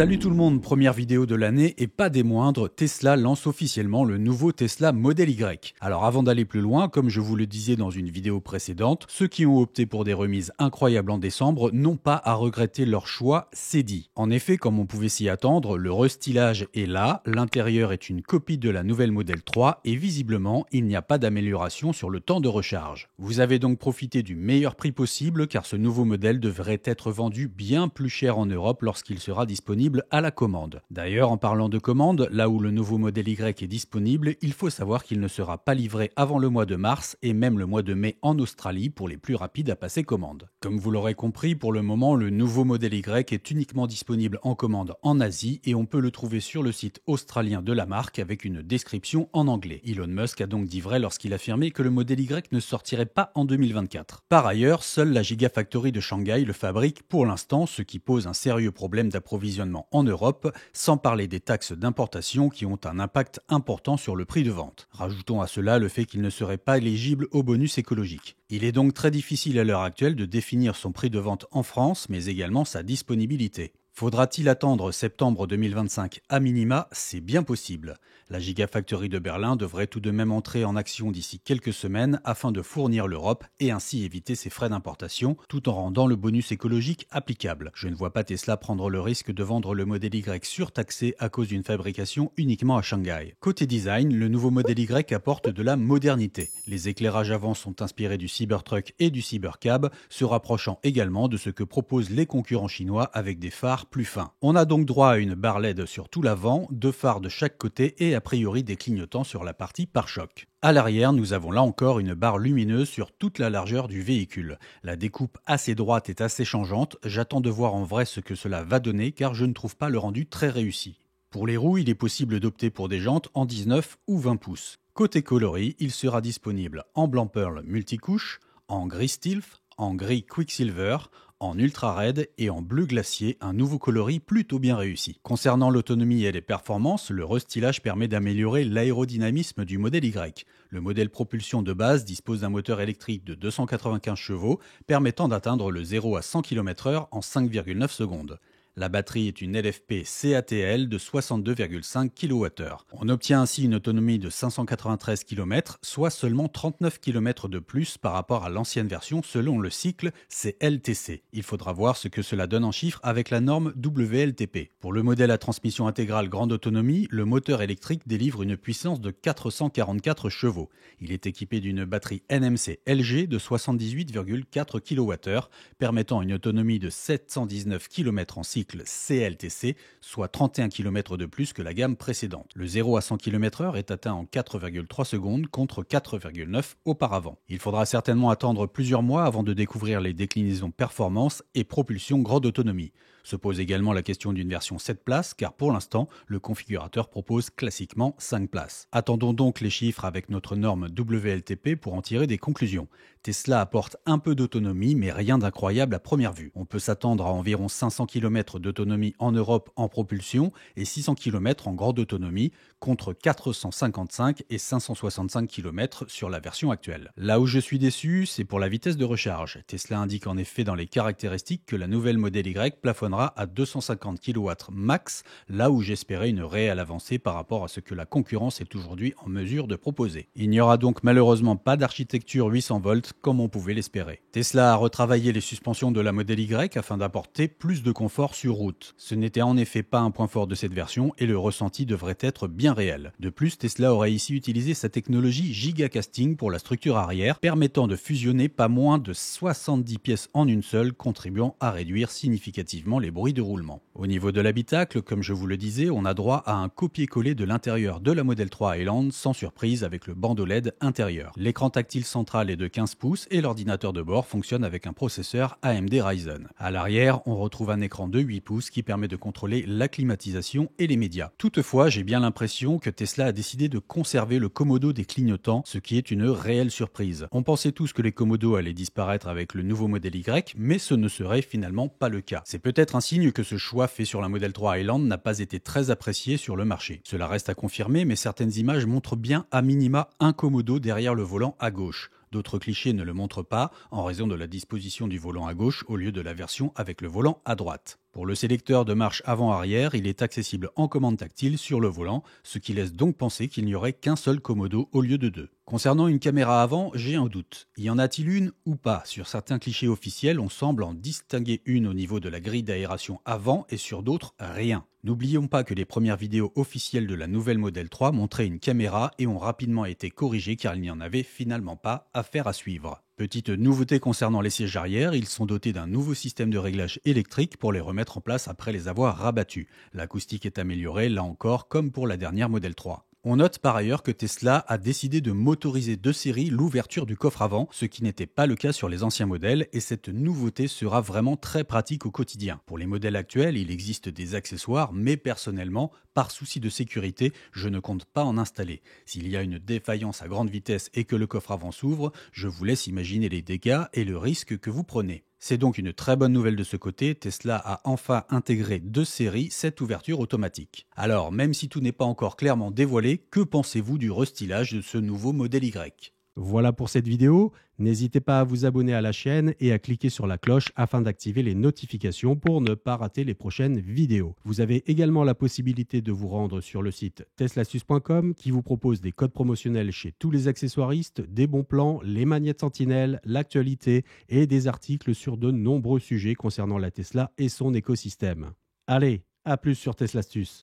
Salut tout le monde, première vidéo de l'année et pas des moindres, Tesla lance officiellement le nouveau Tesla Model Y. Alors avant d'aller plus loin, comme je vous le disais dans une vidéo précédente, ceux qui ont opté pour des remises incroyables en décembre n'ont pas à regretter leur choix, c'est dit. En effet, comme on pouvait s'y attendre, le restylage est là, l'intérieur est une copie de la nouvelle Model 3 et visiblement, il n'y a pas d'amélioration sur le temps de recharge. Vous avez donc profité du meilleur prix possible car ce nouveau modèle devrait être vendu bien plus cher en Europe lorsqu'il sera disponible à la commande. D'ailleurs, en parlant de commande, là où le nouveau modèle Y est disponible, il faut savoir qu'il ne sera pas livré avant le mois de mars et même le mois de mai en Australie pour les plus rapides à passer commande. Comme vous l'aurez compris, pour le moment, le nouveau modèle Y est uniquement disponible en commande en Asie et on peut le trouver sur le site australien de la marque avec une description en anglais. Elon Musk a donc dit vrai lorsqu'il affirmait que le modèle Y ne sortirait pas en 2024. Par ailleurs, seule la Gigafactory de Shanghai le fabrique pour l'instant, ce qui pose un sérieux problème d'approvisionnement en Europe, sans parler des taxes d'importation qui ont un impact important sur le prix de vente. Rajoutons à cela le fait qu'il ne serait pas éligible au bonus écologique. Il est donc très difficile à l'heure actuelle de définir son prix de vente en France, mais également sa disponibilité. Faudra-t-il attendre septembre 2025 à minima? C'est bien possible. La Gigafactory de Berlin devrait tout de même entrer en action d'ici quelques semaines afin de fournir l'Europe et ainsi éviter ses frais d'importation tout en rendant le bonus écologique applicable. Je ne vois pas Tesla prendre le risque de vendre le modèle Y surtaxé à cause d'une fabrication uniquement à Shanghai. Côté design, le nouveau modèle Y apporte de la modernité. Les éclairages avant sont inspirés du Cybertruck et du Cybercab, se rapprochant également de ce que proposent les concurrents chinois avec des phares plus fins. On a donc droit à une barre LED sur tout l'avant, deux phares de chaque côté et a priori des clignotants sur la partie pare-choc. À l'arrière, nous avons là encore une barre lumineuse sur toute la largeur du véhicule. La découpe assez droite est assez changeante, j'attends de voir en vrai ce que cela va donner car je ne trouve pas le rendu très réussi. Pour les roues, il est possible d'opter pour des jantes en 19 ou 20 pouces. Côté coloris, il sera disponible en blanc pearl multicouche, en gris Stealth, en gris Quicksilver, en ultra red et en bleu glacier, un nouveau coloris plutôt bien réussi. Concernant l'autonomie et les performances, le restylage permet d'améliorer l'aérodynamisme du modèle Y. Le modèle propulsion de base dispose d'un moteur électrique de 295 chevaux permettant d'atteindre le 0 à 100 km/h en 5,9 secondes. La batterie est une LFP CATL de 62,5 kWh. On obtient ainsi une autonomie de 593 km, soit seulement 39 km de plus par rapport à l'ancienne version selon le cycle CLTC. Il faudra voir ce que cela donne en chiffres avec la norme WLTP. Pour le modèle à transmission intégrale grande autonomie, le moteur électrique délivre une puissance de 444 chevaux. Il est équipé d'une batterie NMC LG de 78,4 kWh, permettant une autonomie de 719 km en cycle CLTC, soit 31 km de plus que la gamme précédente. Le 0 à 100 km/h est atteint en 4,3 secondes contre 4,9 auparavant. Il faudra certainement attendre plusieurs mois avant de découvrir les déclinaisons performance et propulsion grande autonomie. Se pose également la question d'une version 7 places car pour l'instant, le configurateur propose classiquement 5 places. Attendons donc les chiffres avec notre norme WLTP pour en tirer des conclusions. Tesla apporte un peu d'autonomie mais rien d'incroyable à première vue. On peut s'attendre à environ 500 km d'autonomie en Europe en propulsion et 600 km en grande autonomie contre 455 et 565 km sur la version actuelle. Là où je suis déçu, c'est pour la vitesse de recharge. Tesla indique en effet dans les caractéristiques que la nouvelle modèle Y plafonnera à 250 kW max, là où j'espérais une réelle avancée par rapport à ce que la concurrence est aujourd'hui en mesure de proposer. Il n'y aura donc malheureusement pas d'architecture 800 volts comme on pouvait l'espérer. Tesla a retravaillé les suspensions de la modèle Y afin d'apporter plus de confort sur route. Ce n'était en effet pas un point fort de cette version et le ressenti devrait être bien réel. De plus, Tesla aurait ici utilisé sa technologie Gigacasting pour la structure arrière, permettant de fusionner pas moins de 70 pièces en une seule, contribuant à réduire significativement les bruits de roulement. Au niveau de l'habitacle, comme je vous le disais, on a droit à un copier-coller de l'intérieur de la Model 3 Highland sans surprise avec le bandeau LED intérieur. L'écran tactile central est de 15 pouces et l'ordinateur de bord fonctionne avec un processeur AMD Ryzen. À l'arrière, on retrouve un écran de 8 pouces qui permet de contrôler la climatisation et les médias. Toutefois, j'ai bien l'impression que Tesla a décidé de conserver le commodo des clignotants, ce qui est une réelle surprise. On pensait tous que les commodos allaient disparaître avec le nouveau modèle Y, mais ce ne serait finalement pas le cas. C'est peut-être un signe que ce choix fait sur la Model 3 Highland n'a pas été très apprécié sur le marché. Cela reste à confirmer, mais certaines images montrent bien à minima un commodo derrière le volant à gauche. D'autres clichés ne le montrent pas, en raison de la disposition du volant à gauche au lieu de la version avec le volant à droite. Pour le sélecteur de marche avant-arrière, il est accessible en commande tactile sur le volant, ce qui laisse donc penser qu'il n'y aurait qu'un seul commodo au lieu de deux. Concernant une caméra avant, j'ai un doute. Y en a-t-il une ou pas? Sur certains clichés officiels, on semble en distinguer une au niveau de la grille d'aération avant et sur d'autres, rien. N'oublions pas que les premières vidéos officielles de la nouvelle Model 3 montraient une caméra et ont rapidement été corrigées car il n'y en avait finalement pas, affaire à suivre. Petite nouveauté concernant les sièges arrière, ils sont dotés d'un nouveau système de réglage électrique pour les remettre en place après les avoir rabattus. L'acoustique est améliorée, là encore, comme pour la dernière Model 3. On note par ailleurs que Tesla a décidé de motoriser de série l'ouverture du coffre avant, ce qui n'était pas le cas sur les anciens modèles, et cette nouveauté sera vraiment très pratique au quotidien. Pour les modèles actuels, il existe des accessoires, mais personnellement, par souci de sécurité, je ne compte pas en installer. S'il y a une défaillance à grande vitesse et que le coffre avant s'ouvre, je vous laisse imaginer les dégâts et le risque que vous prenez. C'est donc une très bonne nouvelle de ce côté, Tesla a enfin intégré de série cette ouverture automatique. Alors, même si tout n'est pas encore clairement dévoilé, que pensez-vous du restylage de ce nouveau modèle Y? Voilà pour cette vidéo. N'hésitez pas à vous abonner à la chaîne et à cliquer sur la cloche afin d'activer les notifications pour ne pas rater les prochaines vidéos. Vous avez également la possibilité de vous rendre sur le site teslasus.com qui vous propose des codes promotionnels chez tous les accessoiristes, des bons plans, les manettes Sentinelle, l'actualité et des articles sur de nombreux sujets concernant la Tesla et son écosystème. Allez, à plus sur Teslastus.